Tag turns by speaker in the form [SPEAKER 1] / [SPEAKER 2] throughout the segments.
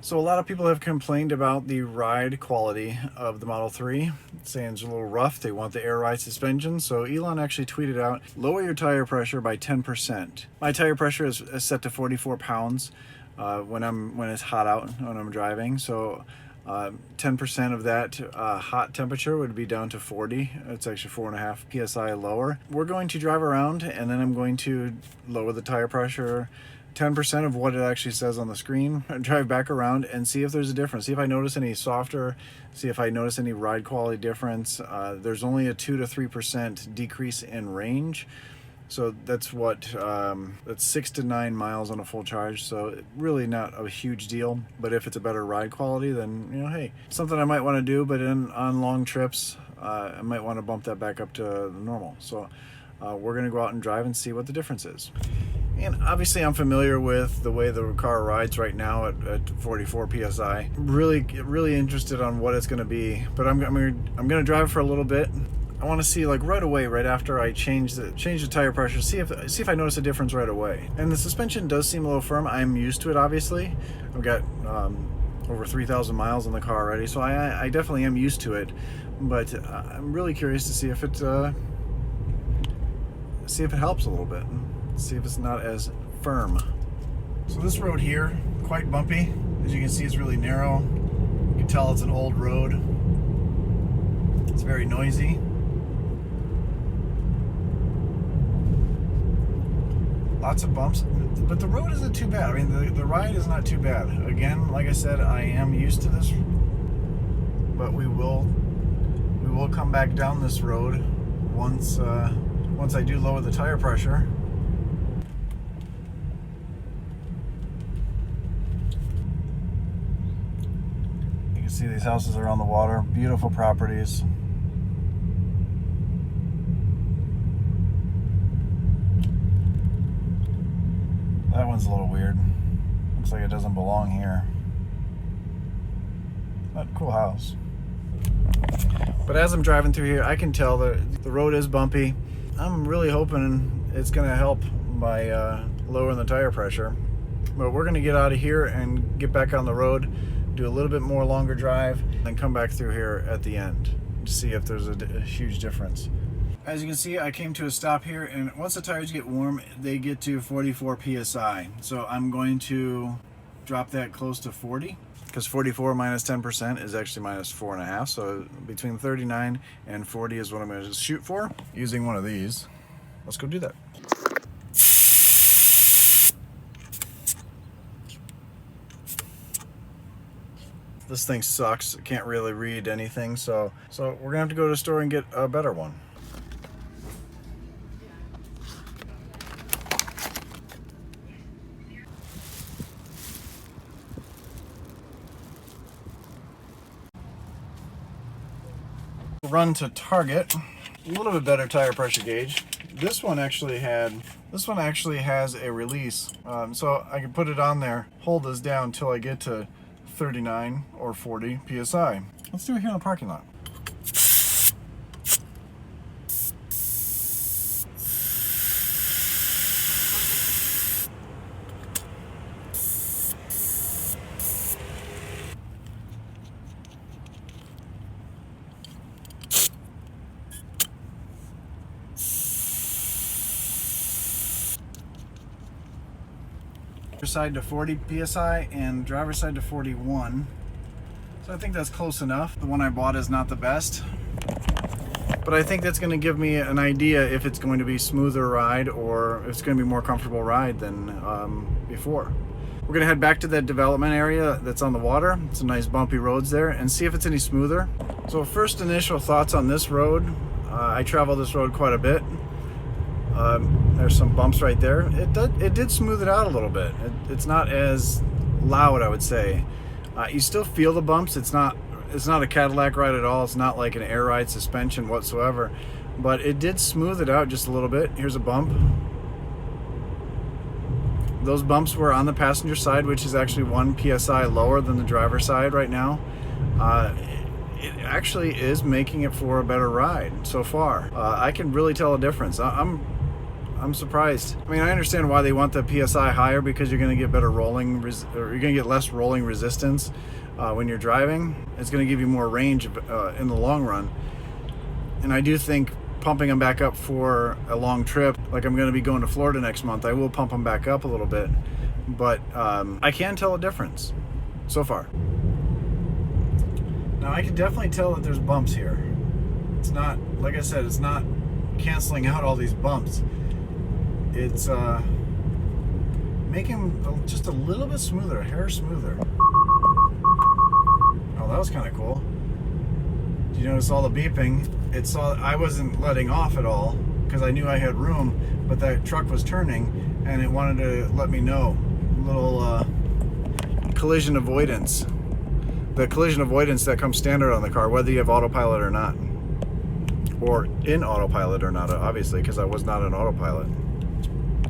[SPEAKER 1] So a lot of people have complained about the ride quality of the Model 3, saying it's a little rough. They want the air ride suspension. So Elon actually tweeted out, lower your tire pressure by 10%. My tire pressure is set to 44 pounds when it's hot out, when I'm driving. So 10% of that hot temperature would be down to 40. It's actually 4.5 psi lower. We're going to drive around and then I'm going to lower the tire pressure 10% of what it actually says on the screen, drive back around and see if there's a difference. See if I notice any softer, see if I notice any ride quality difference. There's only a 2 to 3% decrease in range. So that's that's 6 to 9 miles on a full charge. So really not a huge deal, but if it's a better ride quality, then, hey, something I might want to do, but on long trips, I might want to bump that back up to normal. So we're going to go out and drive and see what the difference is. And obviously I'm familiar with the way the car rides right now at 44 psi. Really interested on what it's going to be, but I'm going to drive for a little bit. I want to see, like, right away, right after I change the tire pressure, see if I notice a difference right away. And the suspension does seem a little firm. I'm used to it, obviously. I've got over 3,000 miles on the car already, so I definitely am used to it. But I'm really curious to see if it helps a little bit. See if it's not as firm. So this road here, quite bumpy. As you can see, it's really narrow. You can tell it's an old road. It's very noisy. Lots of bumps, but the road isn't too bad. I mean, the ride is not too bad. Again, like I said, I am used to this, but we will come back down this road once I do lower the tire pressure. See, these houses are on the water, beautiful properties. That one's a little weird. Looks like it doesn't belong here. But cool house. But as I'm driving through here, I can tell that the road is bumpy. I'm really hoping it's going to help by lowering the tire pressure. But we're going to get out of here and get back on the road, do a little bit more longer drive, and come back through here at the end to see if there's a huge difference. As you can see, I came to a stop here, and once the tires get warm, they get to 44 psi. So I'm going to drop that close to 40, because 44 minus 10% is actually minus 4.5. So between 39 and 40 is what I'm going to shoot for using one of these. Let's go do that. This thing sucks. I can't really read anything, so we're gonna have to go to the store and get a better one. Run to Target. A little bit better tire pressure gauge. This one actually has a release, so I can put it on there, hold this down until I get to 39 or 40 psi. Let's do it here in the parking lot. Side to 40 psi and driver side to 41. So I think that's close enough. The one I bought is not the best, but I think that's going to give me an idea if it's going to be smoother ride or if it's going to be more comfortable ride than before. We're going to head back to that development area that's on the water. It's some nice bumpy roads there, and see if it's any smoother. So first initial thoughts on this road. I travel this road quite a bit. There's some bumps right there. It did smooth it out a little bit. It's not as loud, I would say. You still feel the bumps. It's not a Cadillac ride at all. It's not like an air ride suspension whatsoever, but it did smooth it out just a little bit. Here's a bump. Those bumps were on the passenger side, which is actually 1 psi lower than the driver's side right now. It actually is making it for a better ride so far. I can really tell a difference. I'm I'm surprised. I mean, I understand why they want the PSI higher, because you're going to get better or you're going to get less rolling resistance when you're driving. It's going to give you more range in the long run. And I do think pumping them back up for a long trip, like I'm going to be going to Florida next month, I will pump them back up a little bit. But I can tell a difference so far. Now I can definitely tell that there's bumps here. It's not, like I said, it's not canceling out all these bumps. It's making them just a little bit smoother, a hair smoother. Oh, that was kind of cool. Did you notice all the beeping? It saw I wasn't letting off at all because I knew I had room, but that truck was turning and it wanted to let me know. A little collision avoidance. The collision avoidance that comes standard on the car, whether you have autopilot or not. Or in autopilot or not, obviously, because I was not in autopilot.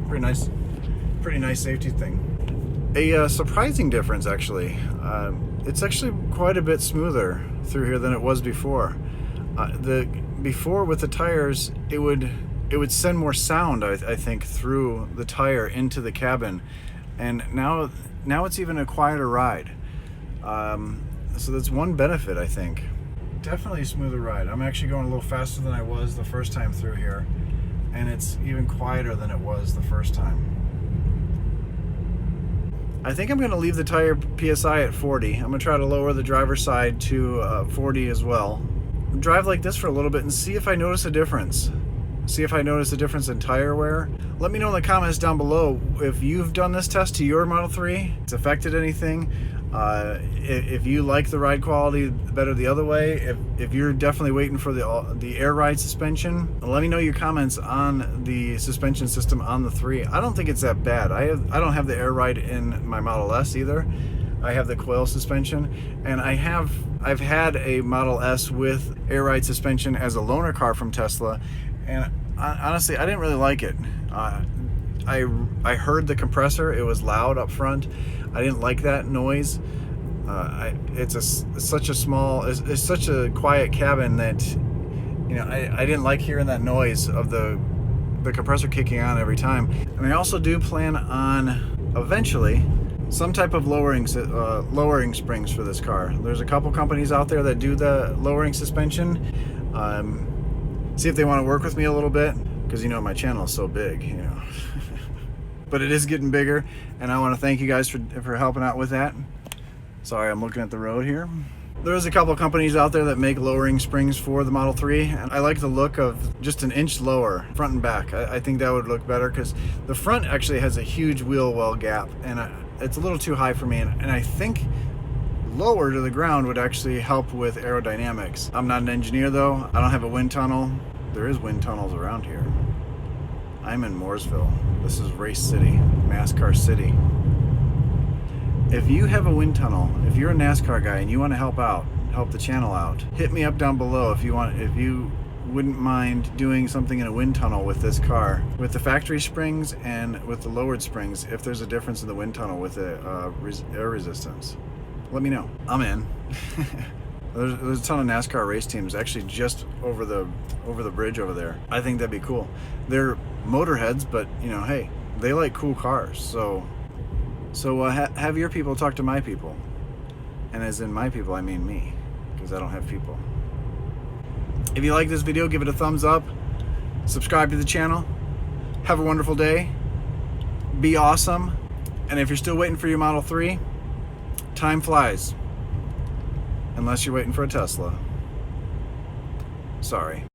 [SPEAKER 1] Pretty nice safety thing. A surprising difference, actually. It's actually quite a bit smoother through here than it was before. Before with the tires, it would send more sound, I think, through the tire into the cabin, and now it's even a quieter ride. So that's one benefit, I think. Definitely a smoother ride. I'm actually going a little faster than I was the first time through here, and it's even quieter than it was the first time. I think I'm going to leave the tire PSI at 40. I'm going to try to lower the driver's side to 40 as well. Drive like this for a little bit and see if I notice a difference. See if I notice a difference in tire wear. Let me know in the comments down below if you've done this test to your Model 3. It's affected anything. If you like the ride quality better the other way, if you're definitely waiting for the air ride suspension, let me know your comments on the suspension system on the 3. I don't think it's that bad. I don't have the air ride in my Model S either. I have the coil suspension, and I've had a Model S with air ride suspension as a loaner car from Tesla, and honestly I didn't really like it. I heard the compressor. It was loud up front. I didn't like that noise. It's such a quiet cabin that, you know, I didn't like hearing that noise of the compressor kicking on every time. And I also do plan on eventually some type of lowering springs for this car. There's a couple companies out there that do the lowering suspension. See if they want to work with me a little bit, because you know my channel is so big, you know. But it is getting bigger, and I want to thank you guys for helping out with that. Sorry, I'm looking at the road here. There's a couple companies out there that make lowering springs for the Model 3, and I like the look of just an inch lower, front and back. I think that would look better, because the front actually has a huge wheel well gap, and it's a little too high for me, and I think lower to the ground would actually help with aerodynamics. I'm not an engineer though. I don't have a wind tunnel. There is wind tunnels around here. I'm in Mooresville. This is Race City, NASCAR City. If you have a wind tunnel, if you're a NASCAR guy and you want to help the channel out, hit me up down below if you wouldn't mind doing something in a wind tunnel with this car, with the factory springs and with the lowered springs. If there's a difference in the wind tunnel with the air resistance, let me know. I'm in. There's a ton of NASCAR race teams actually just over the bridge over there. I think that'd be cool. They're motorheads, but you know, hey, they like cool cars. So have your people talk to my people, and as in my people, I mean me, because I don't have people. If you like this video, give it a thumbs up. Subscribe to the channel. Have a wonderful day. Be awesome. And if you're still waiting for your Model 3, time flies. Unless you're waiting for a Tesla. Sorry.